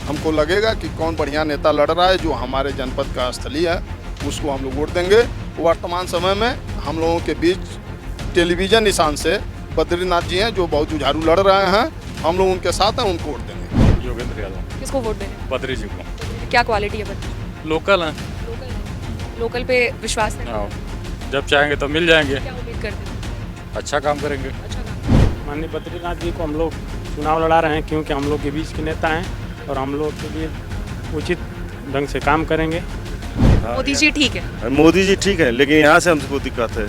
हमको लगेगा कि कौन बढ़िया नेता लड़ रहा है जो हमारे जनपद का स्थलीय है, उसको हम लोग वोट देंगे। वर्तमान समय में हम लोगों के बीच टेलीविजन निशान से बद्रीनाथ जी हैं जो बहुत जुझारू लड़ रहे हैं, हम लोग उनके साथ हैं, उनको वोट देंगे। योगेंद्र यादव। किसको वोट देंगे? बद्री जी को। क्या क्वालिटी है बद्री? लोकल है। लोकल पे विश्वास है? हाँ, जब चाहेंगे तो मिल जाएंगे। क्या उम्मीद करते हैं? अच्छा काम करेंगे। अच्छा काम। माननीय बद्रीनाथ जी को हम लोग चुनाव लड़ा रहे हैं क्योंकि हम लोग के बीच के नेता हैं और हम लोग के लिए उचित ढंग से काम करेंगे। मोदी जी ठीक है, मोदी जी ठीक है, लेकिन यहाँ से हमको दिक्कत है।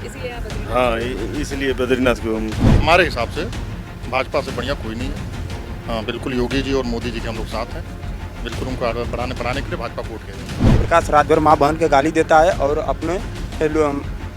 इसीलिए आप बद्रीनाथ। हाँ, इसलिए बद्रीनाथ को हम हमारे हिसाब से भाजपा से बढ़िया कोई नहीं है। हाँ, बिल्कुल योगी जी और मोदी जी के हम लोग साथ हैं। बिल्कुल उनको आगे बढ़ाने के लिए भाजपा को वोट किया। प्रकाश रात भर माँ बहन के गाली देता है और अपने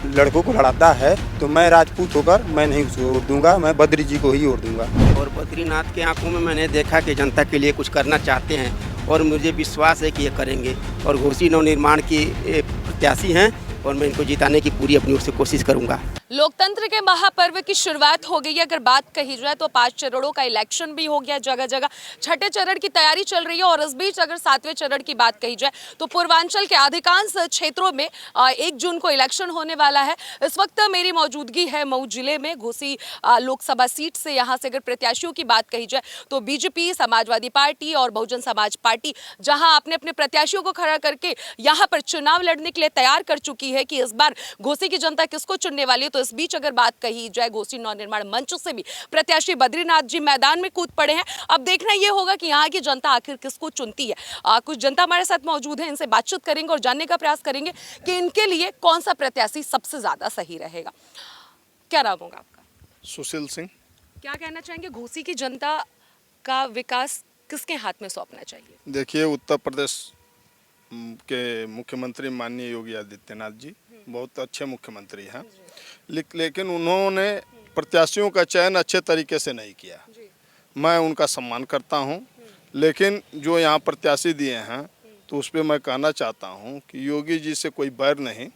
लड़कों को लड़ाता है, तो मैं राजपूत होकर मैं नहीं उसको वोट दूंगा, मैं बद्री जी को ही वोट दूंगा। और बद्रीनाथ के आंखों में मैंने देखा कि जनता के लिए कुछ करना चाहते हैं और मुझे विश्वास है कि ये करेंगे और घोसी नवनिर्माण की प्रत्याशी हैं और मैं इनको जिताने की पूरी अपनी ओर से कोशिश करूंगा। लोकतंत्र के महापर्व की शुरुआत हो गई है। अगर बात कही जाए तो 5 चरणों का इलेक्शन भी हो गया, जगह जगह छठे चरण की तैयारी चल रही है। और इस बीच अगर 7वें चरण की बात कही जाए तो पूर्वांचल के अधिकांश क्षेत्रों में 1 जून को इलेक्शन होने वाला है। इस वक्त मेरी मौजूदगी है मऊ जिले में घोसी लोकसभा सीट से। यहाँ से अगर प्रत्याशियों की बात कही जाए तो बीजेपी, समाजवादी पार्टी और बहुजन समाज पार्टी जहाँ अपने अपने प्रत्याशियों को खड़ा करके यहाँ पर चुनाव लड़ने के लिए तैयार कर चुकी है कि इस बार घोसी की जनता किसको चुनने वाली है। तो इस बीच अगर बात कही जाए घोसी नवनिर्माण मंच से भी प्रत्याशी बद्रीनाथ जी मैदान में कूद पड़े हैं। अब देखना यह होगा कि यहाँ की जनता आखिर किसको चुनती है। कुछ जनता हमारे साथ मौजूद है, इनसे बातचीत करेंगे और जानने का प्रयास करेंगे कि इनके लिए कौन सा प्रत्याशी सबसे ज्यादा सही रहेगा। क्या नाम होगा आपका? सुशील सिंह। क्या कहना चाहेंगे, घोसी की जनता का विकास किसके हाथ में सौंपना चाहिए? देखिए, उत्तर प्रदेश के मुख्यमंत्री माननीय योगी आदित्यनाथ जी बहुत अच्छे मुख्यमंत्री हैं, लेकिन उन्होंने प्रत्याशियों का चयन अच्छे तरीके से नहीं किया। मैं उनका सम्मान करता हूं, लेकिन जो यहाँ प्रत्याशी दिए हैं तो उस पर मैं कहना चाहता हूं कि योगी जी से कोई बैर नहीं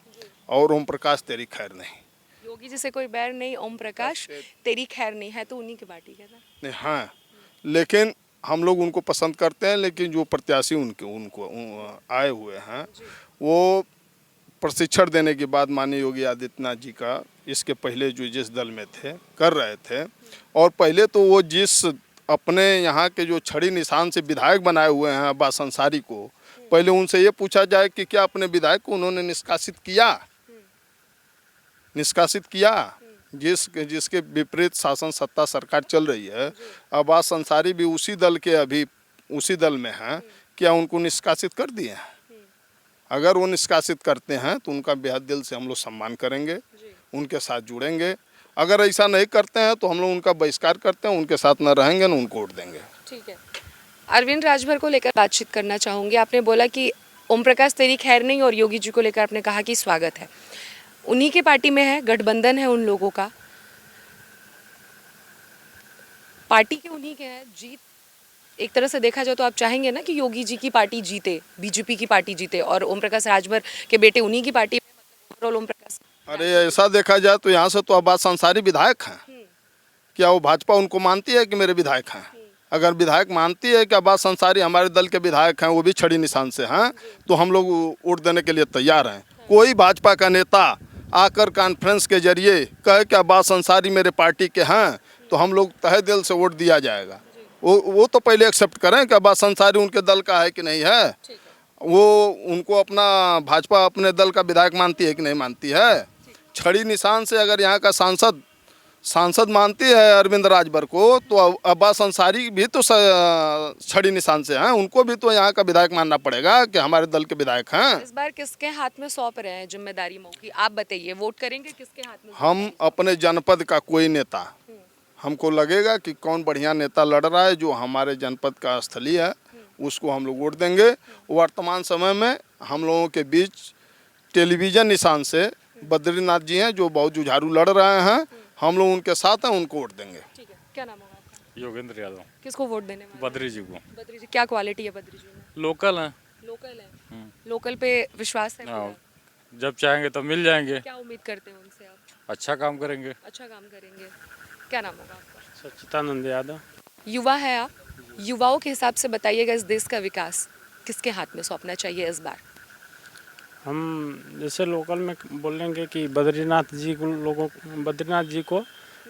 और ओम प्रकाश तेरी खैर नहीं। योगी जी से कोई बैर नहीं, ओम प्रकाश तेरी खैर नहीं है तो उन्हीं की पार्टी है ना? हाँ, लेकिन हम लोग उनको पसंद करते हैं, लेकिन जो प्रत्याशी उनको आए हुए हैं वो प्रशिक्षण देने के बाद माननीय योगी आदित्यनाथ जी का इसके पहले जो जिस दल में थे कर रहे थे, और पहले तो वो जिस अपने यहाँ के जो छड़ी निशान से विधायक बनाए हुए हैं अब्बास अंसारी को, पहले उनसे ये पूछा जाए कि क्या अपने विधायक को उन्होंने निष्कासित किया जिसके विपरीत शासन सत्ता सरकार चल रही है। अब्बास अंसारी भी उसी दल में हैं, क्या उनको निष्कासित कर दिए हैं? अगर वो निष्कासित करते हैं तो उनका बेहद दिल से हम लोग सम्मान करेंगे, उनके साथ जुड़ेंगे। अगर ऐसा नहीं करते हैं तो हम लोग उनका बहिष्कार करते हैं, उनके साथ न रहेंगे न उनको वोट देंगे। ठीक है। अरविंद राजभर को लेकर बातचीत करना चाहूँगी। आपने बोला कि ओम प्रकाश तेरी खैर नहीं और योगी जी को लेकर आपने कहा कि स्वागत है, उन्हीं के पार्टी में है, गठबंधन है उन लोगों का, पार्टी के उन्हीं के है, जीत एक तरह से देखा जाए तो आप चाहेंगे ना कि योगी जी की पार्टी जीते, बीजेपी की पार्टी जीते और ओम प्रकाश राजभर के बेटे उन्हीं की पार्टी में, मतलब ओम प्रकाश। अरे ऐसा देखा जाए तो यहाँ से तो अब्बास अंसारी विधायक हैं, क्या वो भाजपा उनको मानती है कि मेरे विधायक हैं? अगर विधायक मानती है कि अब्बास अंसारी हमारे दल के विधायक हैं, वो भी छड़ी निशान से हैं, तो हम लोग वोट देने के लिए तैयार हैं। कोई भाजपा का नेता आकर कॉन्फ्रेंस के जरिए कहे कि अब्बास अंसारी मेरे पार्टी के हैं, तो हम लोग तहे दिल से वोट दिया जाएगा। वो तो पहले एक्सेप्ट करें कि अब्बास अंसारी उनके दल का है कि नहीं है। वो उनको अपना भाजपा अपने दल का विधायक मानती है कि नहीं मानती है? छड़ी निशान से अगर यहाँ का सांसद मानती है अरविंद राजभर को, तो अब्बास अंसारी भी तो छड़ी निशान से हैं, उनको भी तो यहाँ का विधायक मानना पड़ेगा कि हमारे दल के विधायक हैं। इस बार किसके हाथ में सौंप रहे हैं जिम्मेदारी मऊ की, आप बताइए, वोट करेंगे किसके हाथ में? हम अपने जनपद का कोई नेता, हमको लगेगा कि कौन बढ़िया नेता लड़ रहा है जो हमारे जनपद का स्थलीय है, उसको हम लोग वोट देंगे। वर्तमान समय में हम लोगों के बीच टेलीविजन निशान से बद्रीनाथ जी हैं जो बहुत जुझारू लड़ रहे हैं, हम लोग उनके साथ हैं, उनको वोट देंगे। ठीक है। क्या नाम होगा आपका? योगेंद्र यादव। किसको वोट देने वाले? बद्री जी को। बद्री जी, क्या क्वालिटी है बद्री जी में? लोकल है। लोकल है, लोकल पे विश्वास है? हाँ, जब चाहेंगे तो मिल जाएंगे। क्या उम्मीद करते हैं उनसे आप? अच्छा काम करेंगे। अच्छा काम करेंगे। क्या नाम होगा आपका? सच्चिदानंद यादव। युवा है आप? युवाओं के हिसाब से बताइएगा, इस देश का विकास किसके हाथ में सौंपना चाहिए इस बार? हम जैसे लोकल में बोलेंगे कि बद्रीनाथ जी को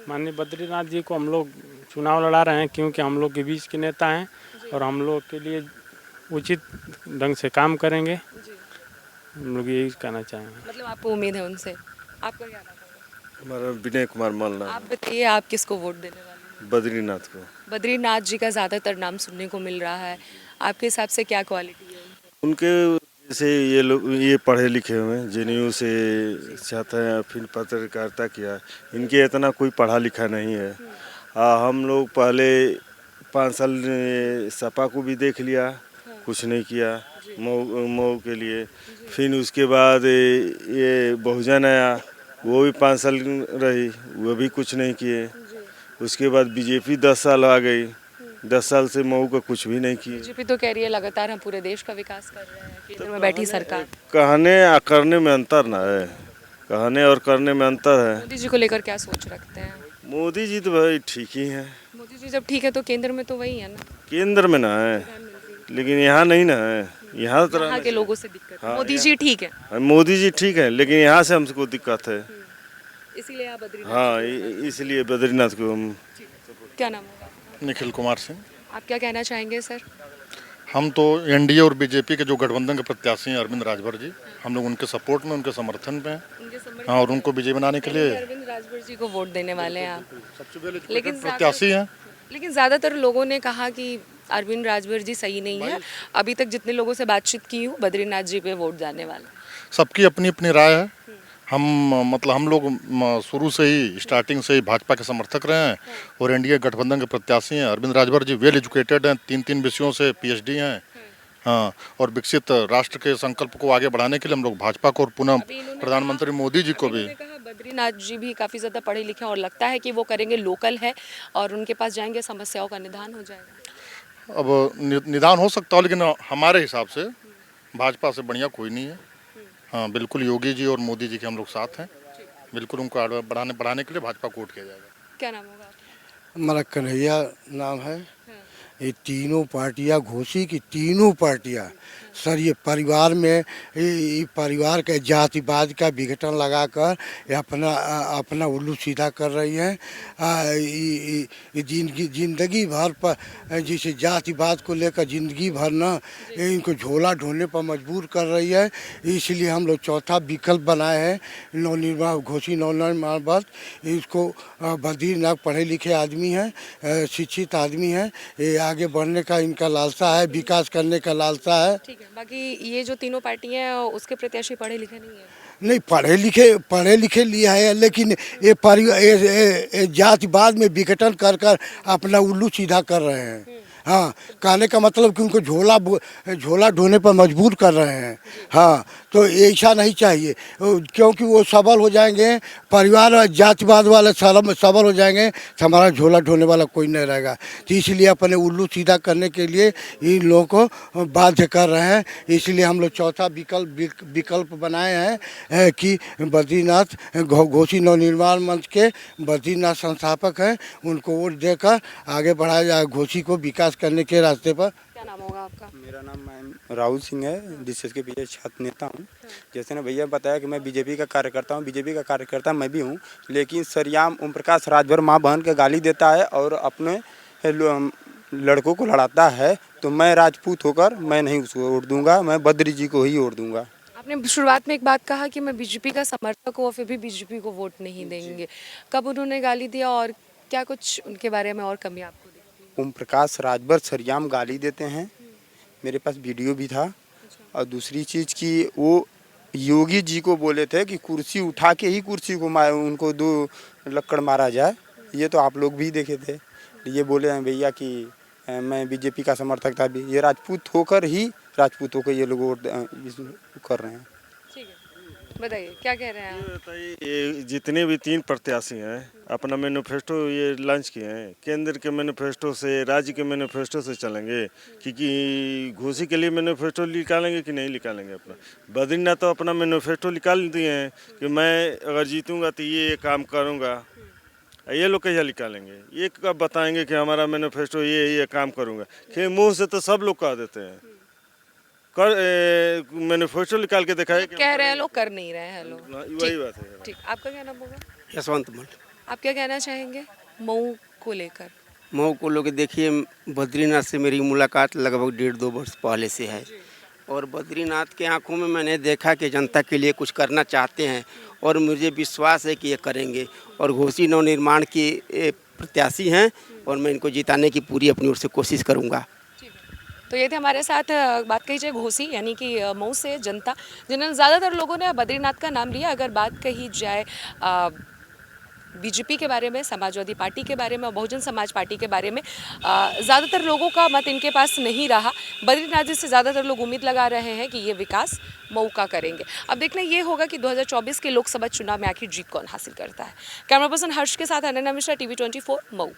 माननीय बद्रीनाथ जी को हम लोग चुनाव लड़ा रहे हैं, क्योंकि हम लोग के बीच के नेता हैं और हम लोग के लिए उचित ढंग से काम करेंगे। हम लोग यही कहना चाहेंगे। मतलब आपको उम्मीद है उनसे। आपका क्या नाम है? हमारा विनय कुमार मल्ला, आप बताइए, आप किसको वोट देने वाले हैं? बद्रीनाथ को। बद्रीनाथ जी का ज़्यादातर नाम सुनने को मिल रहा है, आपके हिसाब से क्या क्वालिटी है उनके जैसे ये लोग ये पढ़े लिखे हुए हैं, जेएनयू से छात्र हैं, फिर पत्रकारिता किया। इनके इतना कोई पढ़ा लिखा नहीं है। हम लोग पहले 5 साल सपा को भी देख लिया, कुछ नहीं किया मऊ के लिए। फिर उसके बाद ये बहुजन आया, वो भी 5 साल रही, वो भी कुछ नहीं किए। उसके बाद बीजेपी 10 साल आ गई, 10 साल से मऊ का कुछ भी नहीं किए। बीजेपी तो कह रही है लगातार हम पूरे देश का विकास कर रहे हैं, केंद्र में बैठी सरकार। कहने और करने में अंतर ना है, कहने और करने में अंतर है। मोदी जी को लेकर क्या सोच रखते हैं? मोदी जी तो भाई ठीक ही हैं। मोदी जी जब ठीक है तो केंद्र में तो वही है ना, केंद्र में ना है, लेकिन यहाँ नहीं ना है। यहाँ तो यहाँ के लोगों से दिक्कत है। हाँ, मोदी जी ठीक है, मोदी जी ठीक है, लेकिन यहाँ से हमको दिक्कत है। इसीलिए आप बद्रीनाथ। हाँ, इसलिए बद्रीनाथ को हम। क्या नाम होगा आपका? निखिल कुमार सिंह। आप क्या कहना चाहेंगे सर? हम तो एनडीए और बीजेपी के जो गठबंधन के प्रत्याशी हैं अरविंद राजभर जी, हम लोग उनके सपोर्ट में, उनके समर्थन में हैं। उनके समर्थन हाँ, और उनको विजयी बनाने के लिए अरविंद राजभर जी को वोट देने वाले हैं आप। सबसे पहले लेकिन प्रत्याशी हैं। लेकिन ज़्यादातर लोगों ने कहा कि अरविंद राजभर जी सही नहीं है। अभी तक जितने लोगों से बातचीत की हूँ, बद्रीनाथ जी पे वोट जाने वाला है। सबकी अपनी अपनी राय है। हम लोग शुरू से ही स्टार्टिंग से ही भाजपा के समर्थक रहे हैं और एनडीए गठबंधन के प्रत्याशी हैं। अरविंद राजभर जी वेल एजुकेटेड हैं, 3 विषयों से पीएचडी हैं। हाँ, और विकसित राष्ट्र के संकल्प को आगे बढ़ाने के लिए हम लोग भाजपा को और पुनः प्रधानमंत्री मोदी जी को भी। कहा बद्रीनाथ जी भी काफ़ी ज़्यादा पढ़े लिखे हैं और लगता है कि वो करेंगे, लोकल है और उनके पास जाएंगे समस्याओं का निदान हो जाएगा। अब निदान हो सकता है, लेकिन हमारे हिसाब से भाजपा से बढ़िया कोई नहीं है। हाँ, बिल्कुल योगी जी और मोदी जी के हम लोग साथ हैं। बिल्कुल उनको आगे बढ़ाने के लिए भाजपा को वोट किया जाएगा। क्या नाम होगा आपका? हमारा कन्हैया नाम है। ये तीनों पार्टियां घोषी की तीनों पार्टियां सर, ये परिवार में ये परिवार के जातिवाद का विघटन लगाकर ये अपना उल्लू सीधा कर रही हैं। जिंदगी भर पर जिसे जातिवाद को लेकर जिंदगी भर न इनको झोला ढोने पर मजबूर कर रही है। इसलिए हम लोग चौथा विकल्प बनाए हैं, नवनिर्माण बल। इसको बद्रीनाथ पढ़े लिखे आदमी हैं, शिक्षित आदमी हैं, ये आगे बढ़ने का इनका लालसा है, विकास करने का लालसा है। ठीक है, बाकी ये जो तीनों पार्टियां हैं उसके प्रत्याशी पढ़े लिखे नहीं है। नहीं, पढ़े लिखे लिया है, लेकिन ये जातिवाद में विघटन कर अपना उल्लू सीधा कर रहे हैं। हाँ, कहने का मतलब कि उनको झोला ढोने पर मजबूर कर रहे हैं। हाँ, तो ऐसा नहीं चाहिए, क्योंकि वो सबल हो जाएंगे, परिवार जातिवाद वाले सबल हो जाएंगे तो हमारा झोला ढोने वाला कोई नहीं रहेगा। तो इसलिए अपने उल्लू सीधा करने के लिए इन लोगों को बाध्य कर रहे हैं। इसलिए हम लोग चौथा विकल्प बनाए हैं कि बद्रीनाथ घोषी नवनिर्माण मंच के बद्रीनाथ संस्थापक हैं, उनको वोट देकर आगे बढ़ाया जाए घोषी को विकास करने के रास्ते पर। क्या नाम होगा आपका? मेरा नाम राहुल सिंह है, जिसके पीछे छात्र नेता हूँ। जैसे ना भैया बताया कि मैं बीजेपी का कार्यकर्ता हूँ, बीजेपी का कार्यकर्ता मैं भी हूँ, लेकिन सरेआम ओम प्रकाश राजभर माँ बहन के गाली देता है और अपने लड़कों को लड़ाता है, तो मैं राजपूत होकर मैं नहीं उसको वोट दूंगा, मैं बद्री जी को ही वोट दूंगा। आपने शुरुआत में एक बात कहा कि मैं बीजेपी का समर्थक हूँ और फिर भी बीजेपी को वोट नहीं देंगे। कब उन्होंने गाली दिया और क्या कुछ उनके बारे में और कमी आपको दिखती है? ओम प्रकाश राजभर सरेआम गाली देते हैं, मेरे पास वीडियो भी था। और दूसरी चीज़ कि वो योगी जी को बोले थे कि कुर्सी उठा के ही कुर्सी को उनको 2 लक्कड़ मारा जाए। ये तो आप लोग भी देखे थे। ये बोले हैं भैया कि मैं बीजेपी का समर्थक था, ये राजपूत होकर ये लोग वोट कर रहे हैं। ठीक है, बताइए क्या कह रहे हैं आप? ये जितने भी 3 प्रत्याशी हैं अपना मैनिफेस्टो ये लॉन्च किए हैं। केंद्र के मैनिफेस्टो से, राज्य के मैनिफेस्टो से चलेंगे, क्योंकि घोषी के लिए मैनिफेस्टो निकालेंगे कि नहीं निकालेंगे। अपना बद्रीनाथ तो अपना मैनिफेस्टो निकाल दिए हैं कि मैं अगर जीतूंगा तो ये काम करूंगा। ये लोग कैसे निकालेंगे? ये कब बताएंगे कि हमारा मैनिफेस्टो ये काम करूँगा? कि मुँह से तो सब लोग कह देते हैं, कर मैनिफेस्टो निकाल के दिखाए कि कह रहे हैं लोग, कर नहीं रहे हैं लोग। वही बात है। ठीक, आपका क्या नाम होगा? यशवंत मल। आप क्या कहना चाहेंगे मऊ को लेकर? मऊ को लोग देखिए, बद्रीनाथ से मेरी मुलाकात लगभग 1.5-2 वर्ष पहले से है और बद्रीनाथ के आंखों में मैंने देखा कि जनता के लिए कुछ करना चाहते हैं और मुझे विश्वास है कि ये करेंगे और घोसी नवनिर्माण के प्रत्याशी हैं और मैं इनको जिताने की पूरी अपनी ओर से कोशिश करूँगा। तो ये थे हमारे साथ बात कही जाए घोसी यानी कि मऊ से जनता, जिन्होंने ज़्यादातर लोगों ने बद्रीनाथ का नाम लिया। अगर बात कही जाए बीजेपी के बारे में, समाजवादी पार्टी के बारे में और बहुजन समाज पार्टी के बारे में, ज़्यादातर लोगों का मत इनके पास नहीं रहा। बद्रीनाथ जी से ज़्यादातर लोग उम्मीद लगा रहे हैं कि ये विकास मऊ का करेंगे। अब देखना ये होगा कि 2024 के लोकसभा चुनाव में आखिर जीत कौन हासिल करता है। कैमरा पर्सन हर्ष के साथ अनन्या मिश्रा, TV 24 मऊ।